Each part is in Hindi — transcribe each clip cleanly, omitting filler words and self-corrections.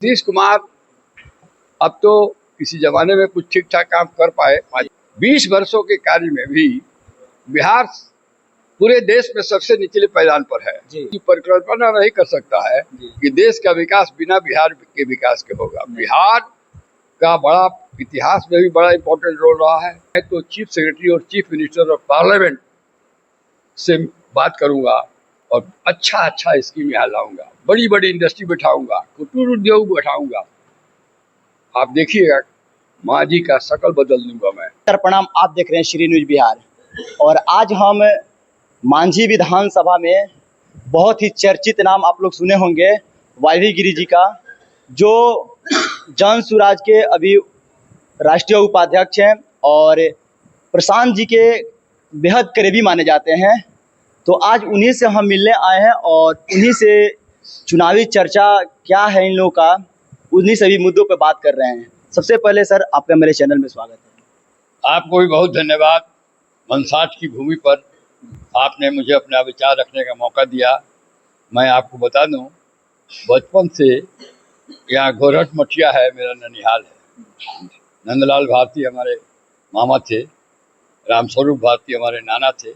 नीतीश कुमार अब तो किसी जमाने में कुछ ठीक ठाक काम कर पाए। 20 वर्षों के कार्य में भी बिहार पूरे देश में सबसे निचले पायदान पर है। परिकल्पना नहीं कर सकता है कि देश का विकास बिना बिहार के विकास के होगा। बिहार का बड़ा इतिहास में भी बड़ा इंपॉर्टेंट रोल रहा है। तो चीफ सेक्रेटरी और चीफ मिनिस्टर ऑफ पार्लियामेंट से बात करूंगा और अच्छा स्कीम यहाँ लाऊंगा, बड़ी बड़ी इंडस्ट्री बैठाऊंगा, कुटीर उद्योग बैठाऊंगा। आप देखिएगा माँ जी का शकल बदल दूंगा मैं। प्रणाम, आप देख रहे हैं श्री न्यूज बिहार। और आज हम मांझी विधानसभा में बहुत ही चर्चित नाम आप लोग सुने होंगे वाल्मीकि गिरी जी का, जो जन सुराज के अभी राष्ट्रीय उपाध्यक्ष हैं और प्रशांत जी के बेहद करीबी माने जाते हैं। तो आज उन्हीं से हम मिलने आए हैं और उन्हीं से चुनावी चर्चा क्या है इन लोगों का, उन्हीं सभी मुद्दों पर बात कर रहे हैं। सबसे पहले सर, आपका मेरे चैनल में स्वागत है। आपको भी बहुत धन्यवाद। मनसाट की भूमि पर आपने मुझे अपना विचार रखने का मौका दिया। मैं आपको बता दूं, बचपन से यहाँ गोरहट मठिया है, मेरा ननिहाल है। नंदलाल भारती हमारे मामा थे, रामस्वरूप भारती हमारे नाना थे।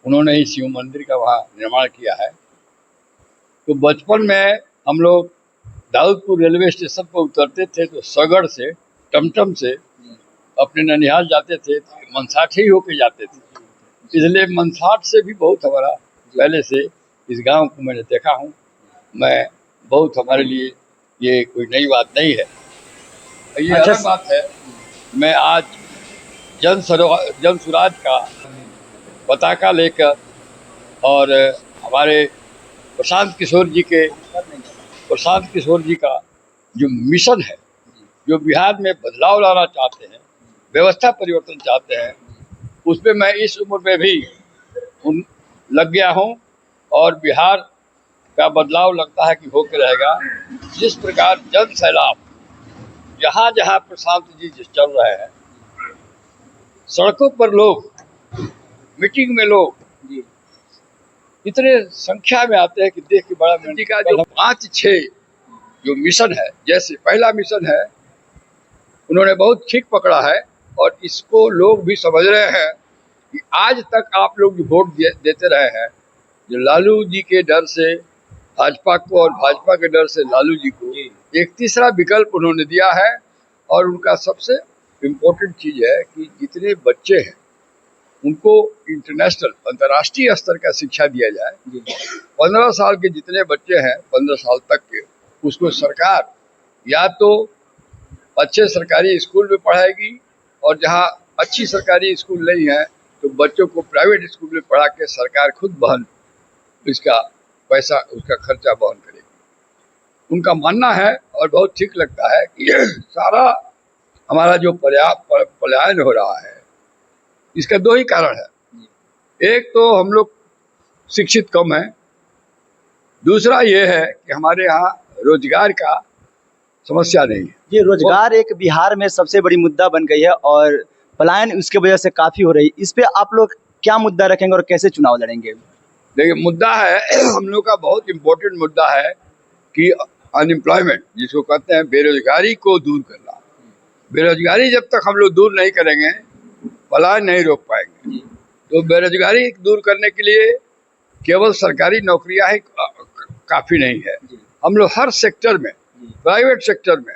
उन्होंने ही शिव मंदिर का वहाँ निर्माण किया है। तो बचपन में हम लोग दाऊदपुर रेलवे स्टेशन पर उतरते थे तो सगड़ से, टमटम से अपने ननिहाल जाते थे, मनसाट ही होके जाते थे। इसलिए मनसाट से भी बहुत हमारा पहले से इस गांव को मैंने देखा हूँ। मैं बहुत, हमारे लिए ये कोई नई बात नहीं है। ये अलग बात है। मैं आज जन सुराज का पताका लेकर और हमारे प्रशांत किशोर जी का जो मिशन है, जो बिहार में बदलाव लाना चाहते हैं, व्यवस्था परिवर्तन चाहते हैं, उस पर मैं इस उम्र में भी लग गया हूँ। और बिहार का बदलाव लगता है कि होकर रहेगा। जिस प्रकार जन सैलाब जहाँ जहाँ प्रशांत जी चल रहे हैं, सड़कों पर लोग, मीटिंग में लोग इतने संख्या में आते हैं कि देख के बड़ा मिट्टी का जो 5-6 जो मिशन है, जैसे पहला मिशन है, उन्होंने बहुत ठीक पकड़ा है और इसको लोग भी समझ रहे हैं कि आज तक आप लोग जो वोट देते रहे हैं, जो लालू जी के डर से भाजपा को और भाजपा के डर से लालू जी को, एक तीसरा विकल्प उन्होंने दिया है। और उनका सबसे इम्पोर्टेंट चीज है कि जितने बच्चे हैं उनको इंटरनेशनल, अंतर्राष्ट्रीय स्तर का शिक्षा दिया जाए। 15 साल के जितने बच्चे हैं, 15 साल तक के, उसको सरकार या तो अच्छे सरकारी स्कूल में पढ़ाएगी, और जहाँ अच्छी सरकारी स्कूल नहीं है तो बच्चों को प्राइवेट स्कूल में पढ़ा के सरकार खुद इसका पैसा, उसका खर्चा वहन करेगी। उनका मानना है और बहुत ठीक लगता है कि सारा हमारा जो पलायन हो रहा है, इसका 2 ही कारण है। एक तो हम लोग शिक्षित कम है, दूसरा ये है कि हमारे यहाँ रोजगार का समस्या नहीं है। ये रोजगार एक बिहार में सबसे बड़ी मुद्दा बन गई है और पलायन उसके वजह से काफी हो रही है। इस पे आप लोग क्या मुद्दा रखेंगे और कैसे चुनाव लड़ेंगे? देखिए, मुद्दा है हम लोग का बहुत इम्पोर्टेंट मुद्दा है कि अनएम्प्लॉयमेंट, जिसको कहते हैं बेरोजगारी को दूर करना। बेरोजगारी जब तक हम लोग दूर नहीं करेंगे, पलायन नहीं रोक पाएंगे। तो बेरोजगारी दूर करने के लिए केवल सरकारी नौकरियां ही काफी नहीं है। हम लोग हर सेक्टर में, प्राइवेट सेक्टर में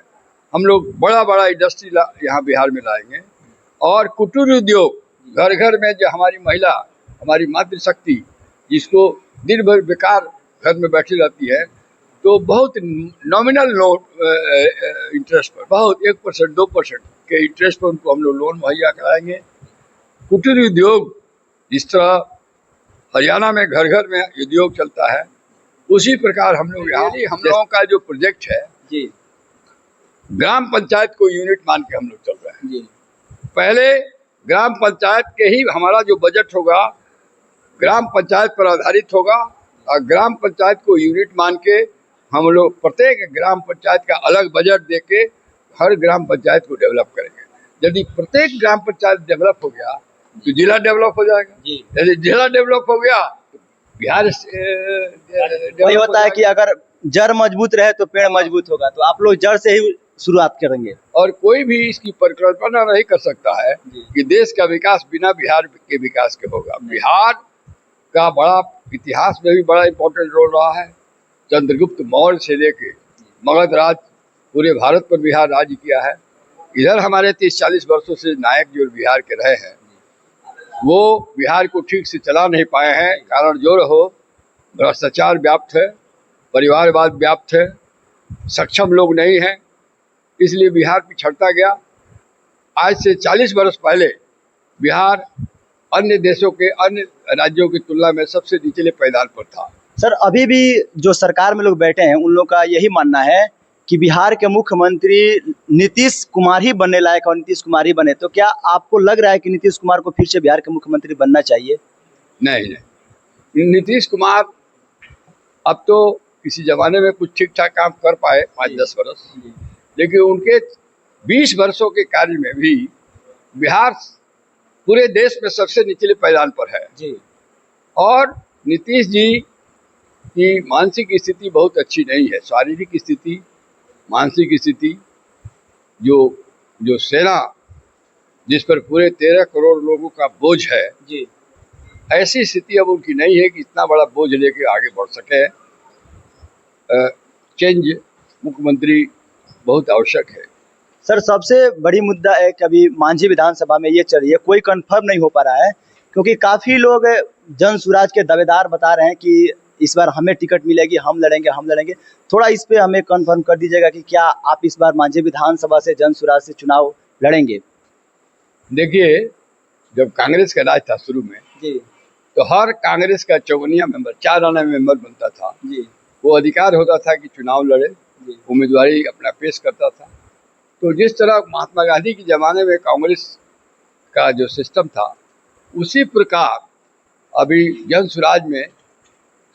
हम लोग बड़ा इंडस्ट्री यहाँ बिहार में लाएंगे। और कुटीर उद्योग, घर घर में जो हमारी महिला, हमारी मातृशक्ति, जिसको दिन भर बेकार घर में बैठी रहती है, तो बहुत नॉमिनल लोन इंटरेस्ट पर, बहुत 1% 2% के इंटरेस्ट पर उनको हम लोग लोन मुहैया कराएंगे। कुटीर उद्योग, जिस तरह हरियाणा में घर घर में उद्योग चलता है, उसी प्रकार हम लोग यहाँ, हम लोगों का जो प्रोजेक्ट है जी, ग्राम पंचायत को यूनिट मान के हम लोग चल रहे हैं जी। पहले ग्राम पंचायत के ही हमारा जो बजट होगा ग्राम पंचायत पर आधारित होगा, और ग्राम पंचायत को यूनिट मान के हम लोग प्रत्येक ग्राम पंचायत का अलग बजट दे के हर ग्राम पंचायत को डेवलप करेंगे। यदि प्रत्येक ग्राम पंचायत डेवलप हो गया तो जिला डेवलप हो जाएगा। यदि जिला डेवलप हो गया तो बिहार वही होता है कि अगर जड़ मजबूत रहे तो पेड़ मजबूत होगा, तो आप लोग जड़ से ही शुरुआत करेंगे। और कोई भी इसकी परिकल्पना नहीं कर सकता है कि देश का विकास बिना बिहार के विकास के होगा। बिहार का बड़ा इतिहास में भी बड़ा इंपॉर्टेंट रोल रहा है। चंद्रगुप्त मौर्य से लेके मगध राज पूरे भारत पर बिहार राज्य किया है। इधर हमारे 30-40 वर्षों से नायक जो बिहार के रहे हैं वो बिहार को ठीक से चला नहीं पाए हैं। कारण जो रहो, भ्रष्टाचार व्याप्त है, परिवारवाद व्याप्त है, सक्षम लोग नहीं हैं, इसलिए बिहार पिछड़ता गया। आज से 40 वर्ष पहले बिहार अन्य देशों के अन्य राज्यों की तुलना में सबसे निचले पायदान पर था। सर अभी भी जो सरकार में लोग बैठे हैं उन लोग का यही मानना है कि बिहार के मुख्यमंत्री नीतीश कुमार ही बनने लायक और नीतीश कुमार ही बने, तो क्या आपको लग रहा है कि नीतीश कुमार को फिर से बिहार के मुख्यमंत्री बनना चाहिए? नहीं, नीतीश कुमार अब तो किसी जमाने में कुछ ठीक ठाक काम कर पाए 5-10 वर्ष, लेकिन उनके 20 वर्षों के कार्य में भी बिहार पूरे देश में सबसे निचले पायदान पर है जी। और नीतीश जी की मानसिक स्थिति बहुत अच्छी नहीं है। शारीरिक स्थिति, मानसिक स्थिति, जो सेना जिस पर पूरे 13 करोड़ लोगों का बोझ है जी, ऐसी स्थिति अब उनकी नहीं है कि इतना बड़ा बोझ लेके आगे बढ़ सके। चेंज मुख्यमंत्री बहुत आवश्यक है। सर सबसे बड़ी मुद्दा है कि अभी मांझी विधानसभा में ये चल रही है, कोई कंफर्म नहीं हो पा रहा है क्योंकि काफ़ी लोग जन सुराज के दावेदार बता रहे हैं कि इस बार हमें टिकट मिलेगी, हम लड़ेंगे। थोड़ा इस पे हमें कंफर्म कर दीजिएगा कि क्या आप इस बार मांझी विधानसभा से जन सुराज से चुनाव लड़ेंगे? देखिए, जब कांग्रेस का राज था शुरू में जी, तो हर कांग्रेस का चौगनिया मेंबर 4 आना मेंबर बनता था जी। वो अधिकार होता था कि चुनाव लड़े, उम्मीदवारी अपना पेश करता था। तो जिस तरह महात्मा गांधी के ज़माने में कांग्रेस का जो सिस्टम था, उसी प्रकार अभी जन सुराज में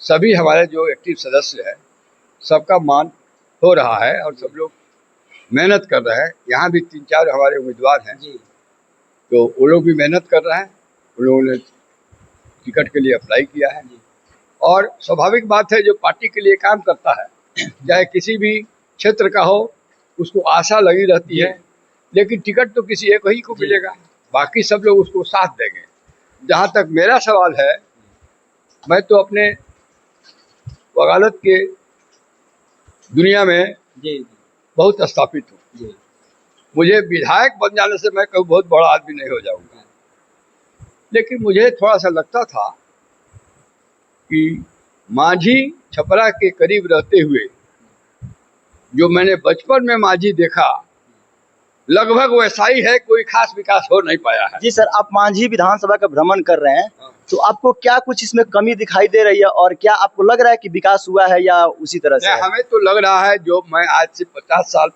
सभी हमारे जो एक्टिव सदस्य हैं सबका मान हो रहा है और सब लोग मेहनत कर रहे हैं। यहाँ भी 3-4 हमारे उम्मीदवार हैं जी, तो वो लोग भी मेहनत कर रहे हैं। उन लोगों ने टिकट के लिए अप्लाई किया है और स्वाभाविक बात है, जो पार्टी के लिए काम करता है चाहे किसी भी क्षेत्र का हो, उसको आशा लगी रहती है, लेकिन टिकट तो किसी एक ही को मिलेगा, बाकी सब लोग उसको साथ देंगे। जहाँ तक मेरा सवाल है, मैं तो अपने वकालत के दुनिया में बहुत स्थापित हूँ। मुझे विधायक बन जाने से मैं कभी बहुत बड़ा आदमी नहीं हो जाऊंगा, लेकिन मुझे थोड़ा सा लगता था कि मांझी छपरा के करीब रहते हुए जो मैंने बचपन में मांझी देखा, लगभग वैसा ही है, कोई खास विकास हो नहीं पाया है। जी सर, आप मांझी विधानसभा का भ्रमण कर रहे हैं, तो आपको क्या कुछ इसमें कमी दिखाई दे रही है और क्या आपको लग रहा है कि विकास हुआ है या उसी तरह से? हमें तो लग रहा है, जो मैं आज से 50 साल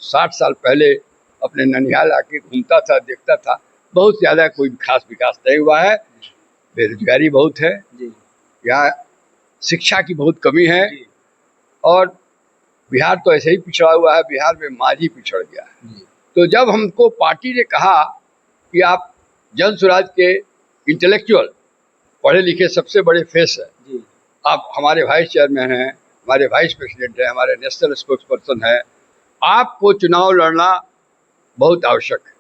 60 साल पहले अपने ननिहाल आके घूमता था, देखता था, बहुत ज़्यादा कोई खास विकास नहीं हुआ है। बेरोजगारी बहुत है, यहाँ शिक्षा की बहुत कमी है और बिहार तो ऐसे ही पिछड़ा हुआ है। बिहार में मांझी पिछड़ गया है। तो जब हमको पार्टी ने कहा कि आप जन सुराज के इंटेलेक्चुअल पढ़े लिखे सबसे बड़े फेस है, आप हमारे वाइस चेयरमैन हैं, हमारे वाइस प्रेसिडेंट हैं, हमारे नेशनल स्पोक्स पर्सन हैं, आपको चुनाव लड़ना बहुत आवश्यक है,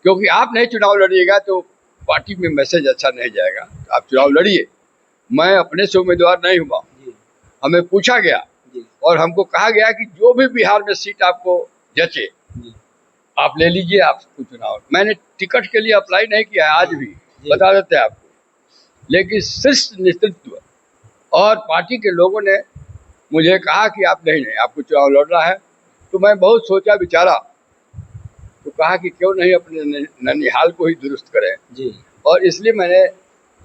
क्योंकि आप नहीं चुनाव लड़िएगा तो पार्टी में मैसेज अच्छा नहीं जाएगा। आप चुनाव लड़िए। मैं अपने से उम्मीदवार नहीं हुआ, हमें पूछा गया और हमको कहा गया कि जो भी बिहार में सीट आपको जचे आप ले लीजिए, आपको चुनाव। मैंने टिकट के लिए अप्लाई नहीं किया है, आज भी बता देते हैं आपको, लेकिन शीर्ष नेतृत्व और पार्टी के लोगों ने मुझे कहा कि आप नहीं आपको चुनाव लड़ना है। तो मैं बहुत सोचा विचारा, तो कहा कि क्यों नहीं अपने ननिहाल को ही दुरुस्त करें जी। और इसलिए मैंने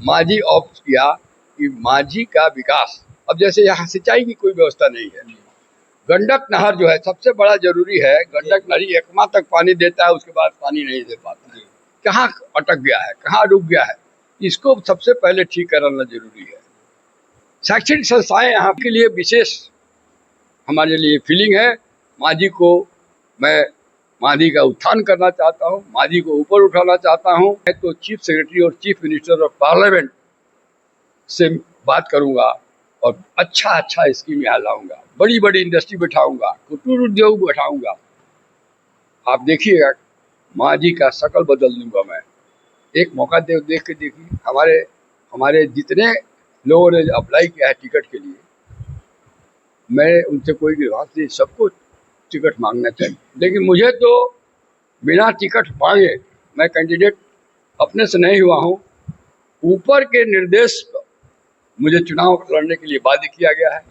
मांझी ऑप्ट किया कि मांझी का विकास, अब जैसे यहाँ सिंचाई की कोई व्यवस्था नहीं है, गंडक नहर जो है सबसे बड़ा जरूरी है। गंडक नहर एक माह तक पानी देता है, उसके बाद पानी नहीं दे पाता है। कहाँ अटक गया है, कहाँ रुक गया है, इसको सबसे पहले ठीक कराना जरूरी है। शैक्षणिक संस्थाएं यहाँ के लिए विशेष हमारे लिए फीलिंग है। मांझी को मैं मांझी का उत्थान करना चाहता हूँ, मांझी को ऊपर उठाना चाहता हूँ। मैं तो चीफ सेक्रेटरी और चीफ मिनिस्टर ऑफ पार्लियामेंट से बात करूँगा और अच्छा स्कीम यहाँ लाऊंगा। बड़ी बड़ी इंडस्ट्री बैठाऊंगा, कुटीर उद्योग बैठाऊंगा। आप देखिएगा, मांझी का शकल बदल दूंगा मैं। एक मौका देख के देखिए, हमारे जितने लोगों ने अप्लाई किया है टिकट के लिए, मैं उनसे कोई गिरवास नहीं, सबको टिकट मांगना चाहिए। लेकिन मुझे तो बिना टिकट मांगे, मैं कैंडिडेट अपने से नहीं हुआ हूँ, ऊपर के निर्देश पर मुझे चुनाव लड़ने के लिए बाध्य किया गया है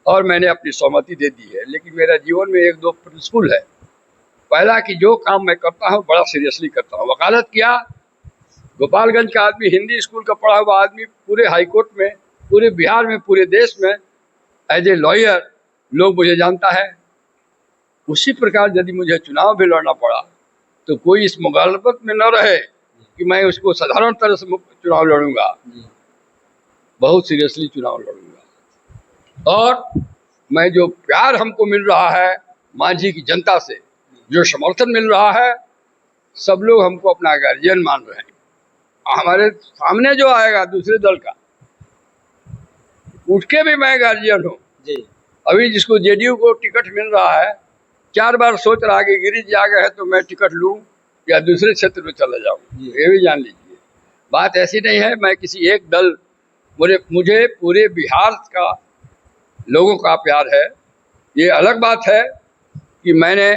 और मैंने अपनी सहमति दे दी है। लेकिन मेरा जीवन में एक दो प्रिंसिपल है। पहला कि जो काम मैं करता हूँ बड़ा सीरियसली करता हूँ। वकालत किया, गोपालगंज का आदमी, हिंदी स्कूल का पढ़ा हुआ आदमी, पूरे हाईकोर्ट में, पूरे बिहार में, पूरे देश में एज ए लॉयर लोग मुझे जानता है। उसी प्रकार यदि मुझे चुनाव भी लड़ना पड़ा तो कोई इस मुगालबत में न रहे कि मैं उसको साधारण तरह से चुनाव लड़ूंगा, बहुत सीरियसली चुनाव लड़ूंगा। और मैं जो प्यार हमको मिल रहा है मांझी की जनता से, जो समर्थन मिल रहा है, सब लोग हमको अपना गार्जियन मान रहे हैं। हमारे सामने जो आएगा दूसरे दल का, उठ के भी मैं गार्जियन हूँ जी। अभी जिसको जेडीयू को टिकट मिल रहा है, 4 बार सोच रहा है कि गिरीश जी आ गए हैं तो मैं टिकट लूं या दूसरे क्षेत्र में चला जाऊं। ये भी जान लीजिए, बात ऐसी नहीं है मैं किसी एक दल, मुझे पूरे बिहार का लोगों का प्यार है। ये अलग बात है कि मैंने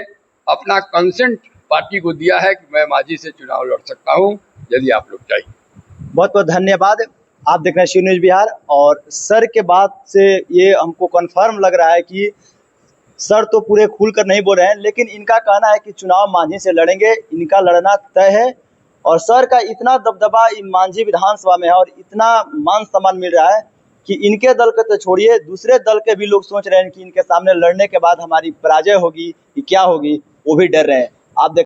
अपना कंसेंट पार्टी को दिया है कि मैं मांझी से चुनाव लड़ सकता हूं, यदि आप लोग चाहिए। बहुत बहुत धन्यवाद। आप देख रहे हैं श्री न्यूज बिहार। और सर के बात से ये हमको कंफर्म लग रहा है कि सर तो पूरे खुलकर नहीं बोल रहे हैं, लेकिन इनका कहना है कि चुनाव मांझी से लड़ेंगे, इनका लड़ना तय है। और सर का इतना दबदबा मांझी विधानसभा में है और इतना मान सम्मान मिल रहा है कि इनके दल के तो छोड़िए, दूसरे दल के भी लोग सोच रहे हैं कि इनके सामने लड़ने के बाद हमारी पराजय होगी कि क्या होगी, वो भी डर रहे हैं। आप देख